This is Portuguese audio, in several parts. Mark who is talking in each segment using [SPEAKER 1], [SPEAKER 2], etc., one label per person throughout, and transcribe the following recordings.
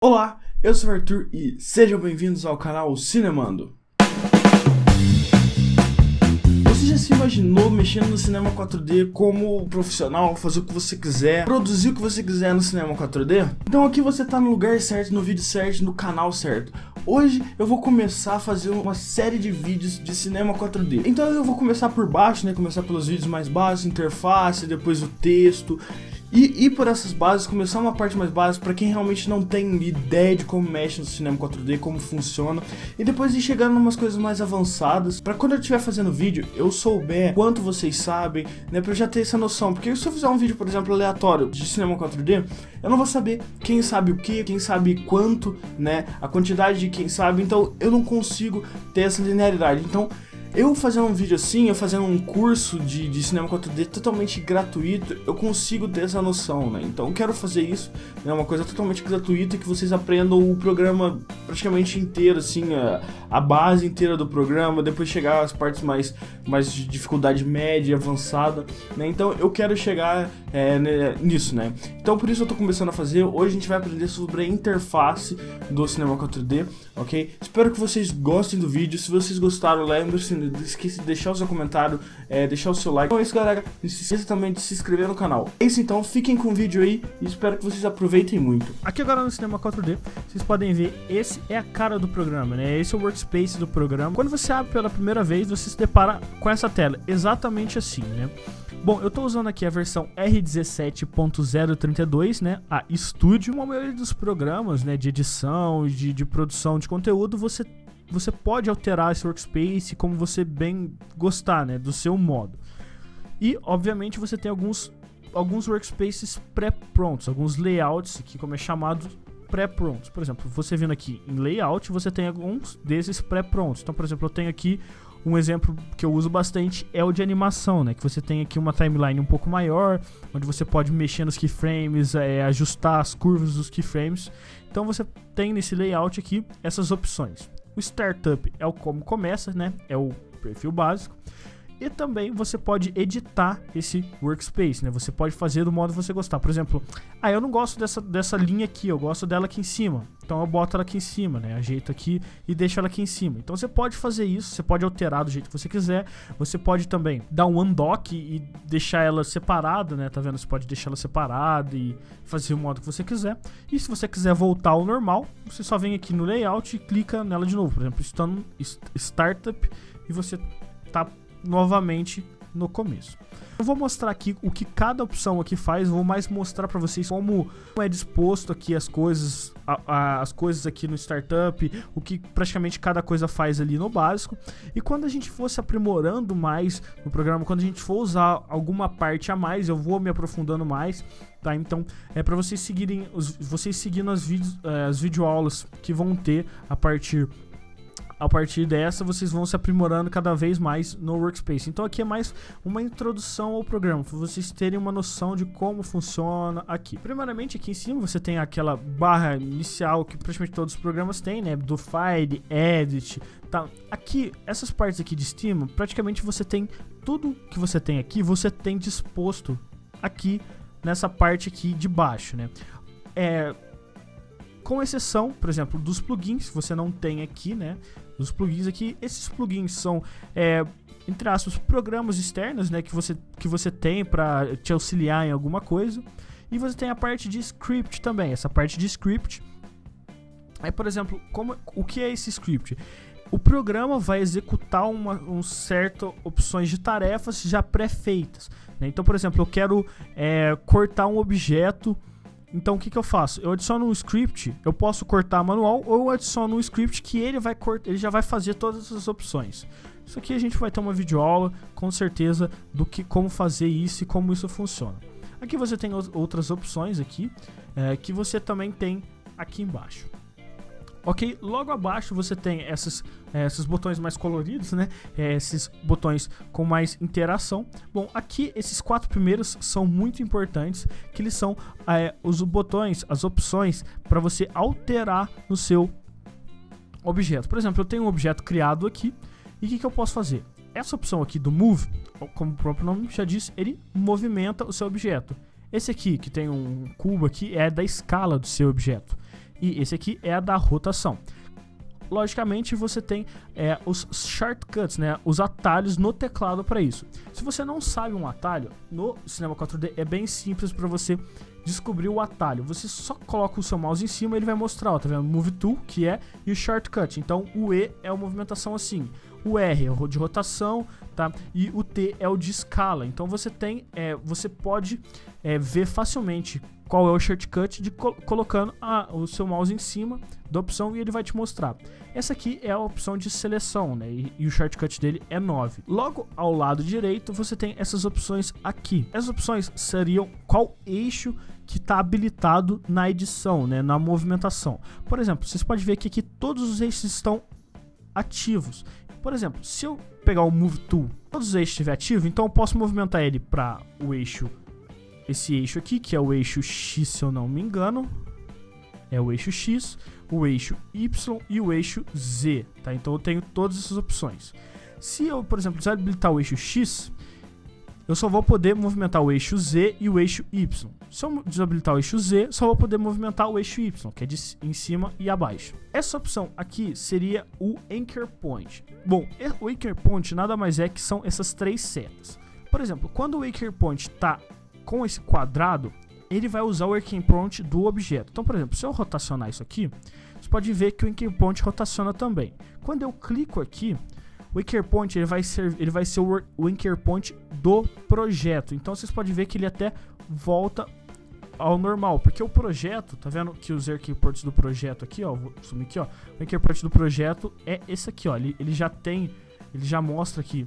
[SPEAKER 1] Olá, eu sou o Arthur e sejam bem-vindos ao canal Cinemando. Você já se imaginou mexendo no cinema 4D como profissional, fazer o que você quiser, produzir o que você quiser no cinema 4D? Então aqui você tá no lugar certo, no vídeo certo, no canal certo. Hoje eu vou começar a fazer uma série de vídeos de cinema 4D. Então eu vou começar por baixo, né? Começar pelos vídeos mais básicos, interface, depois o texto. E por essas bases, começar uma parte mais básica para quem realmente não tem ideia de como mexe no cinema 4D, como funciona, e depois ir chegando em umas coisas mais avançadas, para quando eu estiver fazendo vídeo, eu souber quanto vocês sabem, né, para eu já ter essa noção, porque se eu fizer um vídeo, por exemplo, aleatório de cinema 4D, eu não vou saber quem sabe o que, quem sabe quanto, né, a quantidade de quem sabe, então eu não consigo ter essa linearidade. Então eu fazendo um vídeo assim, eu fazendo um curso de cinema 4D totalmente gratuito, eu consigo ter essa noção, né? Então eu quero fazer isso, né? Uma coisa totalmente gratuita, que vocês aprendam o programa praticamente inteiro, assim, a base inteira do programa, depois chegar às partes mais de dificuldade média e avançada, né? Então eu quero chegar nisso, né? Então por isso eu tô começando a fazer. Hoje a gente vai aprender sobre a interface do cinema 4D, ok? Espero que vocês gostem do vídeo. Se vocês gostaram, lembre-se, não esqueça de deixar o seu comentário, deixar o seu like. Então é isso, galera. Não se esqueça também de se inscrever no canal. É isso então, fiquem com o vídeo aí e espero que vocês aproveitem muito.
[SPEAKER 2] Aqui agora no cinema 4D, vocês podem ver, esse é a cara do programa, né? Esse é o workspace do programa. Quando você abre pela primeira vez, você se depara com essa tela, exatamente assim, né? Bom, eu tô usando aqui a versão R17.032, né, a Studio. Como a maioria dos programas, né, de edição e de produção de conteúdo, você pode alterar esse workspace como você bem gostar, né, do seu modo. E, obviamente, você tem alguns workspaces pré-prontos, alguns layouts, aqui como é chamado, pré-prontos. Por exemplo, você vindo aqui em layout, você tem alguns desses pré-prontos. Então, por exemplo, eu tenho aqui um exemplo que eu uso bastante, é o de animação, né? Que você tem aqui uma timeline um pouco maior, onde você pode mexer nos keyframes, ajustar as curvas dos keyframes. Então você tem nesse layout aqui essas opções. O Startup é o como começa, né? É o perfil básico. E também você pode editar esse workspace, né? Você pode fazer do modo que você gostar. Por exemplo, eu não gosto dessa linha aqui, eu gosto dela aqui em cima. Então eu boto ela aqui em cima, né? Ajeito aqui e deixo ela aqui em cima. Então você pode fazer isso, você pode alterar do jeito que você quiser. Você pode também dar um undock e deixar ela separada, né? Tá vendo? Você pode deixar ela separada e fazer o modo que você quiser. E se você quiser voltar ao normal, você só vem aqui no layout e clica nela de novo. Por exemplo, Startup, e você tá novamente no começo. Eu vou mostrar aqui o que cada opção aqui faz. Eu vou mais mostrar para vocês como é disposto aqui as coisas aqui no Startup, o que praticamente cada coisa faz ali no básico. E quando a gente for se aprimorando mais no programa, quando a gente for usar alguma parte a mais, eu vou me aprofundando mais, tá? Então é para vocês seguirem seguindo as videoaulas que vão ter a partir dessa, vocês vão se aprimorando cada vez mais no workspace. Então aqui é mais uma introdução ao programa, para vocês terem uma noção de como funciona aqui. Primeiramente, aqui em cima você tem aquela barra inicial que praticamente todos os programas têm, né? Do File, Edit, tá? Aqui, essas partes aqui de cima, praticamente você tem tudo que você tem aqui, você tem disposto aqui nessa parte aqui de baixo, né? Com exceção, por exemplo, dos plugins, que você não tem aqui, né? Os plugins aqui, esses plugins são, entre aspas, programas externos, né? Que você tem para te auxiliar em alguma coisa. E você tem a parte de script também. Essa parte de script por exemplo, o que é esse script? O programa vai executar certas opções de tarefas já pré-feitas, né? Então, por exemplo, eu quero cortar um objeto. Então o que eu faço? Eu adiciono um script, eu posso cortar manual, ou eu adiciono um script que ele já vai fazer todas as opções. Isso aqui a gente vai ter uma videoaula, com certeza, como fazer isso e como isso funciona. Aqui você tem outras opções aqui, que você também tem aqui embaixo. Ok, logo abaixo você tem esses botões mais coloridos, né? Esses botões com mais interação. Bom, aqui esses 4 primeiros são muito importantes, que eles são os botões, as opções para você alterar no seu objeto. Por exemplo, eu tenho um objeto criado aqui e o que eu posso fazer? Essa opção aqui do Move, como o próprio nome já diz, ele movimenta o seu objeto. Esse aqui, que tem um cubo aqui, é da escala do seu objeto. e esse aqui é a da rotação. Logicamente, você tem os shortcuts, né, os atalhos no teclado para isso. Se você não sabe um atalho, no Cinema 4D é bem simples para você descobrir o atalho. Você só coloca o seu mouse em cima e ele vai mostrar, ó, tá vendo? Move Tool, que é, e o Shortcut. Então, o E é a movimentação assim, o R é o de rotação, tá? E o T é o de escala. Então, você pode ver facilmente qual é o shortcut colocando o seu mouse em cima da opção e ele vai te mostrar. Essa aqui é a opção de seleção, né? E o shortcut dele é 9. Logo ao lado direito você tem essas opções aqui. Essas opções seriam qual eixo que está habilitado na edição, né? Na movimentação. Por exemplo, vocês podem ver que aqui todos os eixos estão ativos. Por exemplo, se eu pegar o Move Tool, todos os eixos estiverem ativos, então eu posso movimentar ele para o eixo, esse eixo aqui, que é o eixo X, se eu não me engano. É o eixo X, o eixo Y e o eixo Z, tá? Então eu tenho todas essas opções. Se eu, por exemplo, desabilitar o eixo X, eu só vou poder movimentar o eixo Z e o eixo Y. Se eu desabilitar o eixo Z, só vou poder movimentar o eixo Y, que é de em cima e abaixo. Essa opção aqui seria o Anchor Point. Bom, o Anchor Point nada mais é que são essas 3 setas. Por exemplo, quando o Anchor Point está com esse quadrado, ele vai usar o Anchor Point do objeto. Então, por exemplo, se eu rotacionar isso aqui, você pode ver que o Anchor Point rotaciona também. Quando eu clico aqui, o Anchor Point ele vai ser o Anchor Point do projeto. Então, vocês podem ver que ele até volta ao normal, porque o projeto, tá vendo que os Anchor Points do projeto aqui, ó, vou sumir aqui, ó, o Anchor Point do projeto é esse aqui, ó, ele já mostra aqui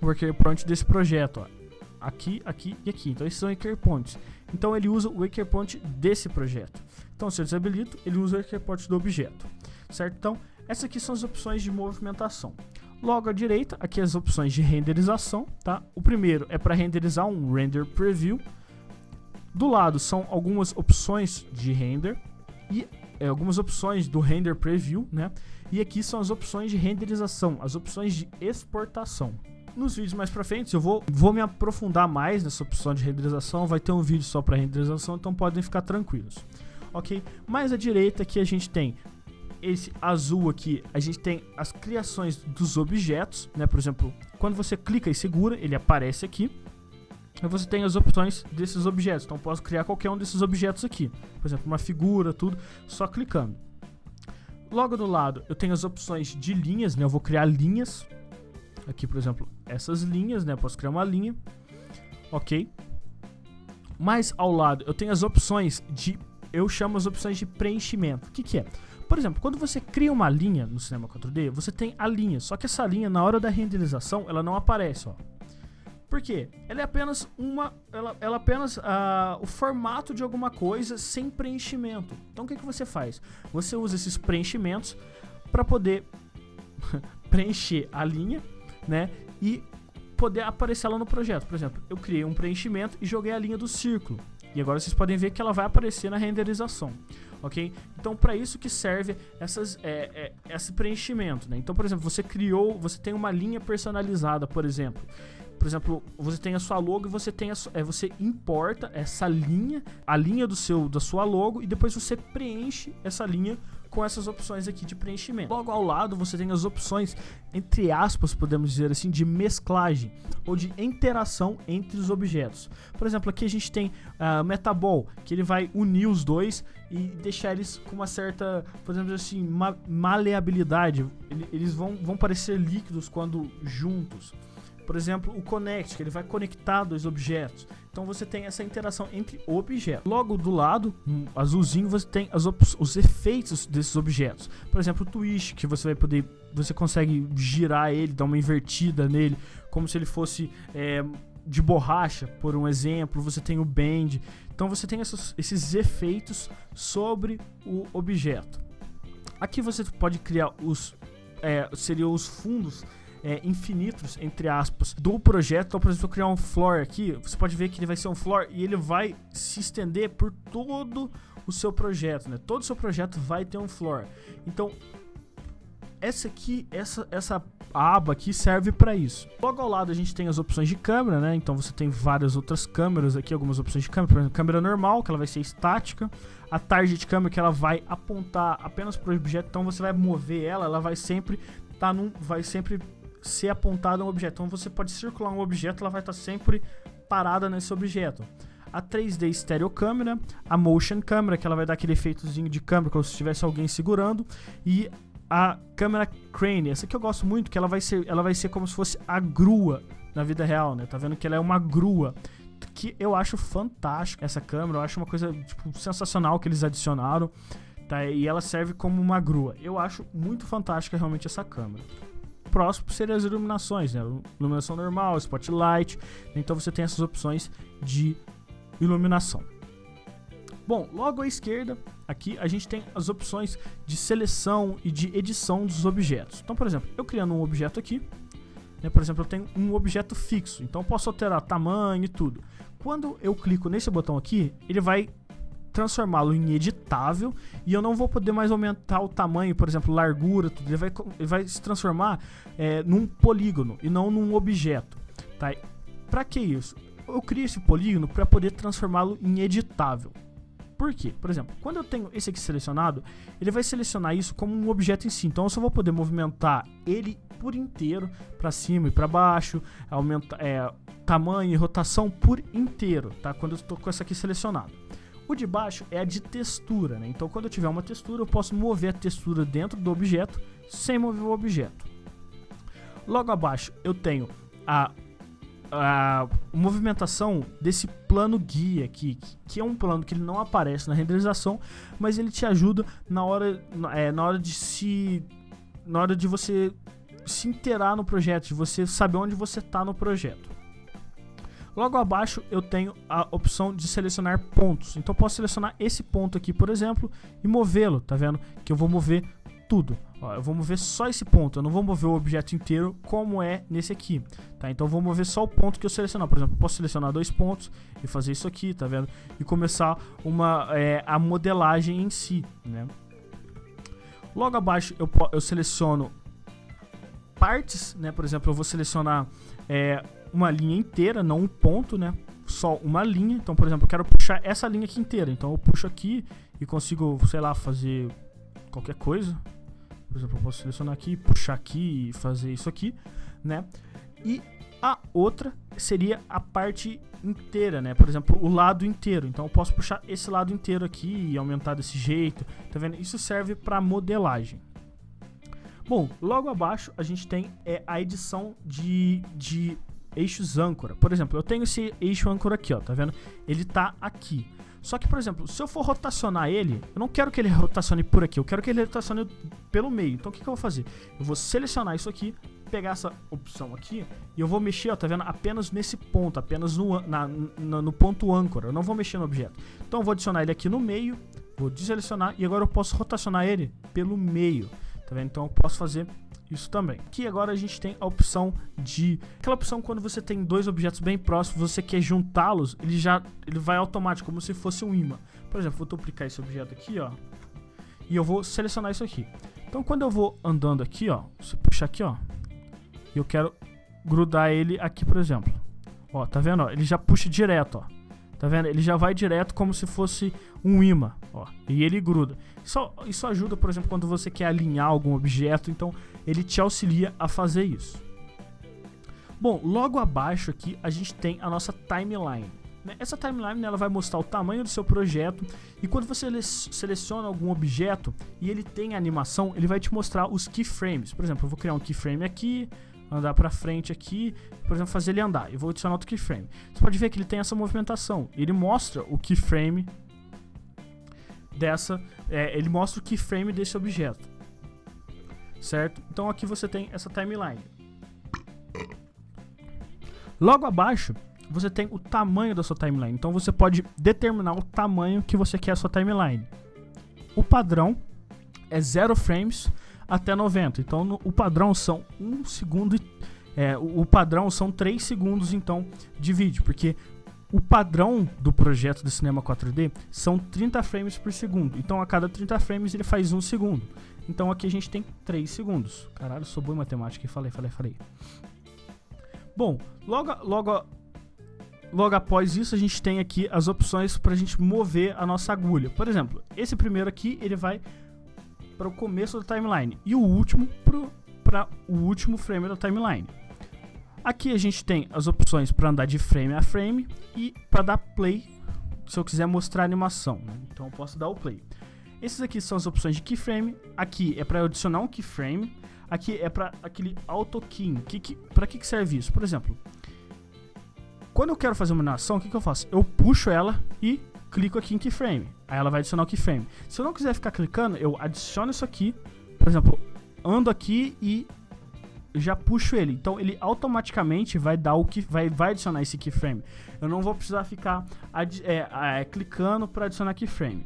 [SPEAKER 2] o Anchor Point desse projeto, ó. Aqui, aqui e aqui. Então esses são Anchor Points. Então ele usa o Anchor Point desse projeto. Então se eu desabilito, ele usa o Anchor Point do objeto. Certo? Então essas aqui são as opções de movimentação. Logo à direita, aqui as opções de renderização, tá? O primeiro é para renderizar um Render Preview. Do lado são algumas opções de render e algumas opções do Render Preview, né? E aqui são as opções de renderização, as opções de exportação. Nos vídeos mais pra frente eu vou me aprofundar mais nessa opção de renderização, vai ter um vídeo só para renderização, então podem ficar tranquilos, ok? Mais à direita aqui a gente tem esse azul aqui, a gente tem as criações dos objetos, né? Por exemplo, quando você clica e segura, ele aparece aqui, e você tem as opções desses objetos, então posso criar qualquer um desses objetos aqui, por exemplo, uma figura, tudo, só clicando. Logo do lado eu tenho as opções de linhas, né? Eu vou criar linhas. Aqui, por exemplo, essas linhas, né? Eu posso criar uma linha, ok? Mais ao lado, eu tenho as opções eu chamo as opções de preenchimento. O que é? Por exemplo, quando você cria uma linha no Cinema 4D, você tem a linha, só que essa linha, na hora da renderização, ela não aparece, ó. Por quê? Ela é apenas ela apenas o formato de alguma coisa sem preenchimento. Então, o que você faz? Você usa esses preenchimentos para poder preencher a linha, né, e poder aparecer ela no projeto. Por exemplo, eu criei um preenchimento e joguei a linha do círculo. E agora vocês podem ver que ela vai aparecer na renderização, ok? Então, para isso que serve esse preenchimento, né? Então, por exemplo, você tem uma linha personalizada, por exemplo. Por exemplo, você tem a sua logo e você importa essa linha, a linha da sua logo, e depois você preenche essa linha com essas opções aqui de preenchimento. Logo ao lado você tem as opções, entre aspas, podemos dizer assim, de mesclagem ou de interação entre os objetos. Por exemplo, aqui a gente tem Metaball, que ele vai unir os dois e deixar eles com uma certa, podemos dizer assim, maleabilidade. Eles vão parecer líquidos quando juntos. Por exemplo, o Connect, que ele vai conectar dois objetos. Então você tem essa interação entre objetos. Logo do lado, azulzinho, você tem os efeitos desses objetos. Por exemplo, o Twist, que você consegue girar ele, dar uma invertida nele, como se ele fosse de borracha, por um exemplo. Você tem o Bend. Então você tem esses efeitos sobre o objeto. Aqui você pode criar seriam os fundos infinitos, entre aspas, do projeto. Então, por exemplo, se eu criar um floor aqui, você pode ver que ele vai ser um floor e ele vai se estender por todo o seu projeto, né? Todo o seu projeto vai ter um floor. Então, essa aba aqui serve para isso. Logo ao lado a gente tem as opções de câmera, né? Então você tem várias outras câmeras aqui, algumas opções de câmera. Por exemplo, câmera normal, que ela vai ser estática. A target câmera, que ela vai apontar apenas para o objeto. Então você vai mover ela vai sempre ser apontada a um objeto. Então você pode circular um objeto, ela vai estar sempre parada nesse objeto. A 3D Stereo Câmera, a Motion Câmera, que ela vai dar aquele efeitozinho de câmera como se tivesse alguém segurando, e a câmera Crane, essa aqui eu gosto muito, que ela vai ser como se fosse a grua na vida real, né? Tá vendo que ela é uma grua, que eu acho fantástica essa câmera, eu acho uma coisa tipo, sensacional que eles adicionaram, tá? E ela serve como uma grua. Eu acho muito fantástica realmente essa câmera. Próximo seria as iluminações, né? Iluminação normal, spotlight, então você tem essas opções de iluminação. Bom, logo à esquerda, aqui a gente tem as opções de seleção e de edição dos objetos. Então, por exemplo, eu criando um objeto aqui, né, por exemplo, eu tenho um objeto fixo, então eu posso alterar tamanho e tudo. Quando eu clico nesse botão aqui, ele vai transformá-lo em editável e eu não vou poder mais aumentar o tamanho, por exemplo, largura, tudo. Ele vai se transformar num polígono e não num objeto, tá? Para que isso? Eu crio esse polígono para poder transformá-lo em editável. Por quê? Por exemplo, quando eu tenho esse aqui selecionado, ele vai selecionar isso como um objeto em si. Então eu só vou poder movimentar ele por inteiro, para cima e para baixo, aumentar tamanho e rotação por inteiro, tá? Quando eu estou com essa aqui selecionado. O de baixo é a de textura, né? Então quando eu tiver uma textura, eu posso mover a textura dentro do objeto sem mover o objeto. Logo abaixo eu tenho a movimentação desse plano guia aqui, que é um plano que ele não aparece na renderização, mas ele te ajuda na hora de você se inteirar no projeto, de você saber onde você está no projeto. Logo abaixo eu tenho a opção de selecionar pontos, então eu posso selecionar esse ponto aqui, por exemplo, e movê-lo, tá vendo? Que eu vou mover tudo. Ó, eu vou mover só esse ponto, eu não vou mover o objeto inteiro como é nesse aqui, tá? Então eu vou mover só o ponto que eu selecionar. Por exemplo, eu posso selecionar 2 pontos e fazer isso aqui, tá vendo? E começar a modelagem em si, né? Logo abaixo eu seleciono partes, né? Por exemplo, eu vou selecionar uma linha inteira, não um ponto, né? Só uma linha. Então, por exemplo, eu quero puxar essa linha aqui inteira. Então eu puxo aqui e consigo, sei lá, fazer qualquer coisa. Por exemplo, eu posso selecionar aqui, puxar aqui e fazer isso aqui, né? E a outra seria a parte inteira, né? Por exemplo, o lado inteiro. Então eu posso puxar esse lado inteiro aqui e aumentar desse jeito, tá vendo? Isso serve para modelagem. Bom, logo abaixo a gente tem a edição de eixos âncora. Por exemplo, eu tenho esse eixo âncora aqui, ó, tá vendo? Ele tá aqui. Só que, por exemplo, se eu for rotacionar ele, eu não quero que ele rotacione por aqui, eu quero que ele rotacione pelo meio. Então o que eu vou fazer? Eu vou selecionar isso aqui, pegar essa opção aqui e eu vou mexer, ó, tá vendo? Apenas nesse ponto, apenas no ponto âncora. Eu não vou mexer no objeto. Então eu vou adicionar ele aqui no meio, vou desselecionar e agora eu posso rotacionar ele pelo meio, tá vendo? Então eu posso fazer isso também. Aqui agora a gente tem a opção aquela opção quando você tem 2 objetos bem próximos, você quer juntá-los, ele vai automático, como se fosse um ímã. Por exemplo, vou duplicar esse objeto aqui, ó, e eu vou selecionar isso aqui. Então quando eu vou andando aqui, ó, você puxa aqui, ó, e eu quero grudar ele aqui, por exemplo. Ó, tá vendo? Ó, ele já puxa direto, ó. Tá vendo? Ele já vai direto como se fosse um ímã, ó, e ele gruda. Isso ajuda, por exemplo, quando você quer alinhar algum objeto, então ele te auxilia a fazer isso. Bom, logo abaixo aqui a gente tem a nossa timeline. Essa timeline ela vai mostrar o tamanho do seu projeto e quando você seleciona algum objeto e ele tem animação, ele vai te mostrar os keyframes. Por exemplo, eu vou criar um keyframe aqui, andar pra frente aqui, por exemplo, fazer ele andar. Eu vou adicionar outro keyframe. Você pode ver que ele tem essa movimentação. Ele mostra o keyframe ele mostra o keyframe desse objeto, certo? Então aqui você tem essa timeline. Logo abaixo você tem o tamanho da sua timeline. Então você pode determinar o tamanho que você quer a sua timeline. O padrão é 0 frames até 90. Então o padrão são 1 segundo o padrão são 3 segundos então de vídeo, porque O padrão do projeto do Cinema 4D são 30 frames por segundo. Então a cada 30 frames ele faz 1 segundo. Então aqui a gente tem 3 segundos. Caralho, sou bom em matemática e falei. Bom, logo após isso a gente tem aqui as opções para a gente mover a nossa agulha. Por exemplo, esse primeiro aqui ele vai para o começo da timeline e o último para o último frame da timeline. Aqui a gente tem as opções para andar de frame a frame e para dar play, se eu quiser mostrar a animação, né? Então eu posso dar o play. Esses aqui são as opções de keyframe. Aqui é para adicionar um keyframe. Aqui é para aquele auto keying. Para que serve isso? Por exemplo, quando eu quero fazer uma animação, o que eu faço? Eu puxo ela e clico aqui em keyframe. Aí ela vai adicionar o keyframe. Se eu não quiser ficar clicando, eu adiciono isso aqui. Por exemplo, ando aqui e já puxo ele. Então ele automaticamente vai dar vai adicionar esse keyframe. Eu não vou precisar ficar clicando para adicionar keyframe.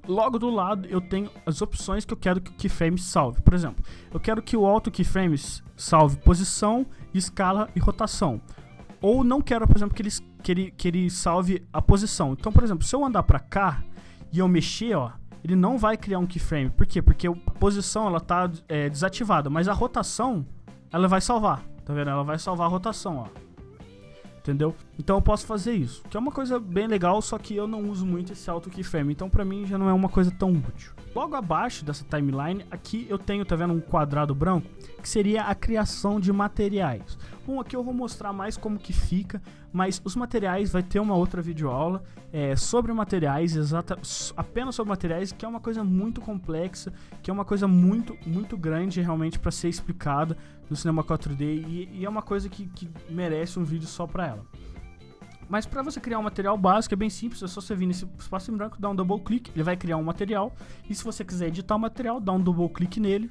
[SPEAKER 2] Logo do lado eu tenho as opções que eu quero que o keyframe salve. Por exemplo, eu quero que o auto keyframe salve posição, escala e rotação. Ou não quero, por exemplo, que ele salve a posição. Então, por exemplo, se eu andar para cá e eu mexer, ó, ele não vai criar um keyframe. Por quê? Porque a posição ela tá desativada, mas a rotação ela vai salvar. Tá vendo? Ela vai salvar a rotação, ó. Entendeu? Então eu posso fazer isso, que é uma coisa bem legal, só que eu não uso muito esse auto keyframe, então pra mim já não é uma coisa tão útil. Logo abaixo dessa timeline, aqui eu tenho, tá vendo, um quadrado branco, que seria a criação de materiais. Bom, aqui eu vou mostrar mais como que fica, mas os materiais vai ter uma outra videoaula sobre materiais, apenas sobre materiais, que é uma coisa muito complexa, que é uma coisa muito, muito grande realmente para ser explicada no Cinema 4D e é uma coisa que merece um vídeo só para ela. Mas para você criar um material básico é bem simples, é só você vir nesse espaço em branco, dar um double click, ele vai criar um material, e se você quiser editar o material, dá um double click nele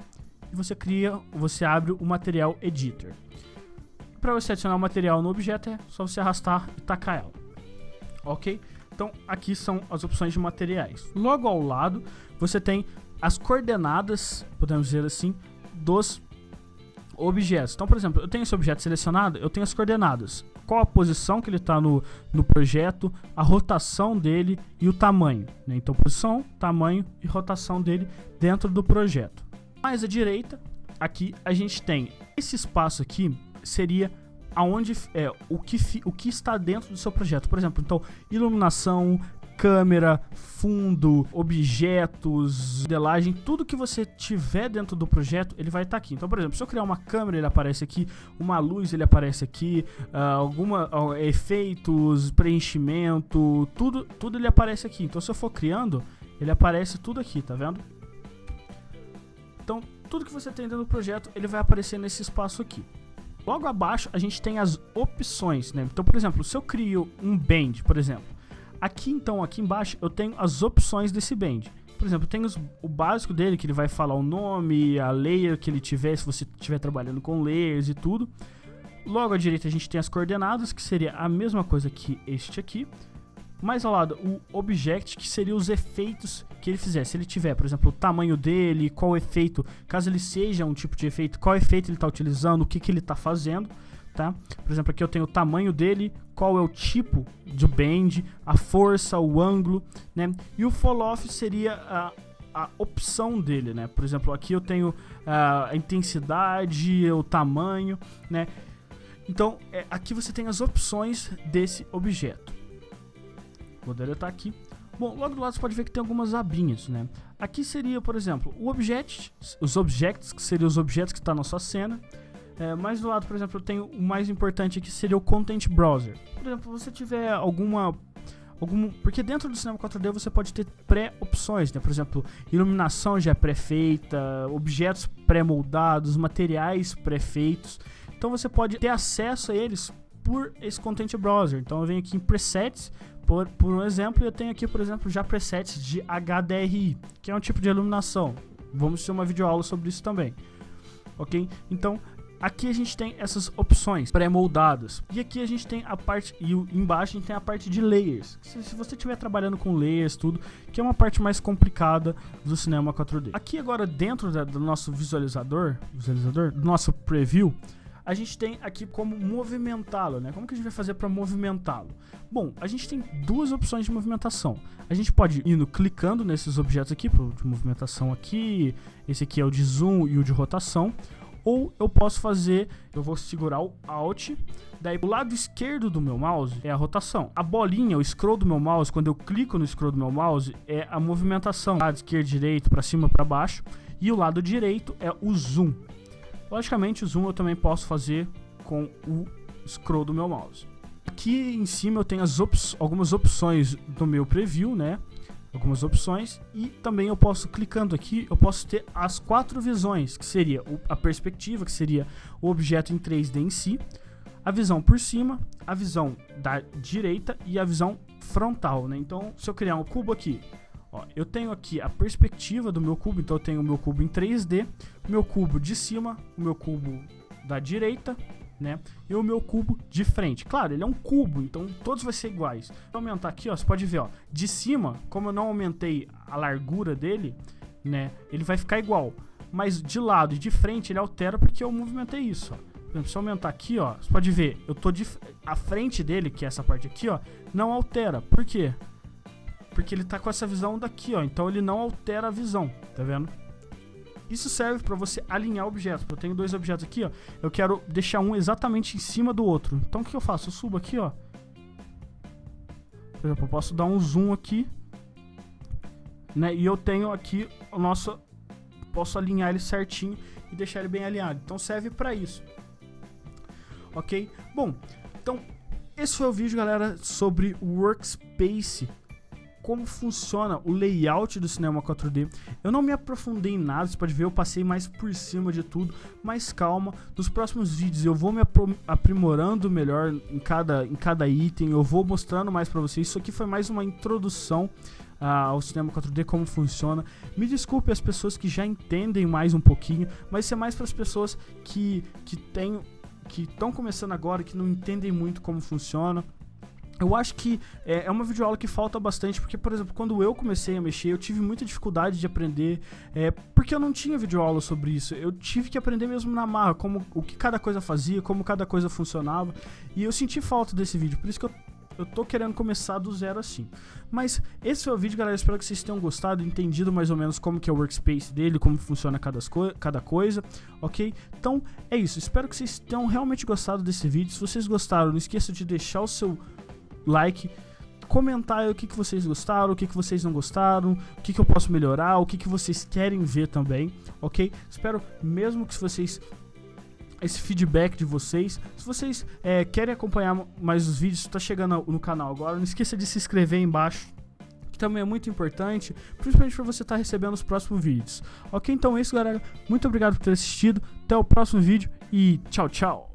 [SPEAKER 2] e você abre o material editor. Para você adicionar o material no objeto é só você arrastar e tacar ela. Ok? Então aqui são as opções de materiais. Logo ao lado você tem as coordenadas, podemos dizer assim, dos objetos. Então, por exemplo, eu tenho esse objeto selecionado, eu tenho as coordenadas. Qual a posição que ele está no projeto, a rotação dele e o tamanho, né? Então, posição, tamanho e rotação dele dentro do projeto. Mais à direita, aqui a gente tem esse espaço aqui, seria aonde o que está dentro do seu projeto. Por exemplo, então, iluminação, câmera, fundo, objetos, modelagem, tudo que você tiver dentro do projeto, ele vai estar aqui. Então, por exemplo, se eu criar uma câmera, ele aparece aqui, uma luz, ele aparece aqui, efeitos, preenchimento, tudo ele aparece aqui. Então, se eu for criando, ele aparece tudo aqui, tá vendo? Então, tudo que você tem dentro do projeto, ele vai aparecer nesse espaço aqui. Logo abaixo, a gente tem as opções, né? Então, por exemplo, se eu crio um band, por exemplo, aqui embaixo eu tenho as opções desse band. Por exemplo, eu tenho o básico dele, que ele vai falar o nome, a layer que ele tiver, se você estiver trabalhando com layers e tudo. Logo à direita a gente tem as coordenadas, que seria a mesma coisa que este aqui. Mais ao lado, o object, que seria os efeitos que ele fizer. Se ele tiver, por exemplo, o tamanho dele, qual efeito, caso ele seja um tipo de efeito, qual efeito ele está utilizando, o que ele está fazendo. Tá? Por exemplo, aqui eu tenho o tamanho dele, qual é o tipo de band, a força, o ângulo, né? E o fall off seria a opção dele, né? Por exemplo, aqui eu tenho a intensidade, o tamanho, né? Então, aqui você tem as opções desse objeto. Vou deletar aqui. Bom, logo do lado você pode ver que tem algumas abinhas, né? Aqui seria, por exemplo, os objects, que seriam os objetos que estão na sua cena. Mais do lado, por exemplo, eu tenho o mais importante aqui, seria o Content Browser. Por exemplo, se você tiver porque dentro do Cinema 4D você pode ter pré-opções, né? Por exemplo, iluminação já é pré-feita, objetos pré-moldados, materiais pré-feitos. Então você pode ter acesso a eles por esse Content Browser. Então eu venho aqui em Presets, por um exemplo, e eu tenho aqui, por exemplo, já presets de HDRI, que é um tipo de iluminação. Vamos ter uma videoaula sobre isso também. Ok? Então, aqui a gente tem essas opções pré-moldadas. E aqui a gente tem a parte, e embaixo a gente tem a parte de layers. Se você estiver trabalhando com layers, tudo, que é uma parte mais complicada do Cinema 4D. Aqui agora dentro do nosso visualizador, do nosso preview, a gente tem aqui como movimentá-lo, né? Como que a gente vai fazer para movimentá-lo? Bom, a gente tem duas opções de movimentação. A gente pode ir clicando nesses objetos aqui, de movimentação aqui, esse aqui é o de zoom e o de rotação, ou eu posso fazer, eu vou segurar o Alt, daí o lado esquerdo do meu mouse é a rotação. A bolinha, o scroll do meu mouse, quando eu clico no scroll do meu mouse, é a movimentação. Lado esquerdo, direito, para cima, para baixo, e o lado direito é o zoom. Logicamente, o zoom eu também posso fazer com o scroll do meu mouse. Aqui em cima eu tenho algumas opções do meu preview, né? Algumas opções, e também eu posso, clicando aqui, eu posso ter as 4 visões, que seria a perspectiva, que seria o objeto em 3D em si, a visão por cima, a visão da direita e a visão frontal, né? Então, se eu criar um cubo aqui, ó, eu tenho aqui a perspectiva do meu cubo, então eu tenho o meu cubo em 3D, o meu cubo de cima, o meu cubo da direita, né? E o meu cubo de frente. Claro, ele é um cubo, então todos vão ser iguais. Vou aumentar aqui, ó, você pode ver, ó, de cima, como eu não aumentei a largura dele, né, ele vai ficar igual. Mas de lado e de frente ele altera porque eu movimentei isso, ó. Por exemplo, se eu aumentar aqui, ó, você pode ver, eu tô a frente dele, que é essa parte aqui, ó, não altera. Por quê? Porque ele tá com essa visão daqui, ó, então ele não altera a visão, tá vendo? Isso serve para você alinhar objetos. Eu tenho 2 objetos aqui, ó. Eu quero deixar um exatamente em cima do outro. Então o que eu faço? Eu subo aqui, ó. Por exemplo, eu posso dar um zoom aqui, né? E eu tenho aqui o nosso... Posso alinhar ele certinho e deixar ele bem alinhado. Então serve para isso. Ok? Bom, então esse foi o vídeo, galera, sobre o Workspace. Como funciona o layout do Cinema 4D. Eu não me aprofundei em nada, você pode ver, eu passei mais por cima de tudo, mas calma, nos próximos vídeos eu vou me aprimorando melhor em cada item, eu vou mostrando mais pra vocês. Isso aqui foi mais uma introdução ao Cinema 4D, como funciona. Me desculpe as pessoas que já entendem mais um pouquinho, mas isso é mais para as pessoas que estão começando agora, que não entendem muito como funciona. Eu acho que é uma videoaula que falta bastante, porque, por exemplo, quando eu comecei a mexer, eu tive muita dificuldade de aprender, porque eu não tinha videoaula sobre isso. Eu tive que aprender mesmo na marra, o que cada coisa fazia, como cada coisa funcionava, e eu senti falta desse vídeo, por isso que eu tô querendo começar do zero assim. Mas esse foi o vídeo, galera, espero que vocês tenham gostado, entendido mais ou menos como que é o workspace dele, como funciona cada coisa, ok? Então, é isso, espero que vocês tenham realmente gostado desse vídeo. Se vocês gostaram, não esqueça de deixar o seu like, comentar o que vocês gostaram, o que vocês não gostaram, o que eu posso melhorar, o que vocês querem ver também, ok? Espero mesmo que esse feedback de vocês. Se vocês querem acompanhar mais os vídeos, está chegando no canal agora, não esqueça de se inscrever aí embaixo, que também é muito importante, principalmente para você estar recebendo os próximos vídeos, ok? Então é isso, galera, muito obrigado por ter assistido, até o próximo vídeo e tchau, tchau!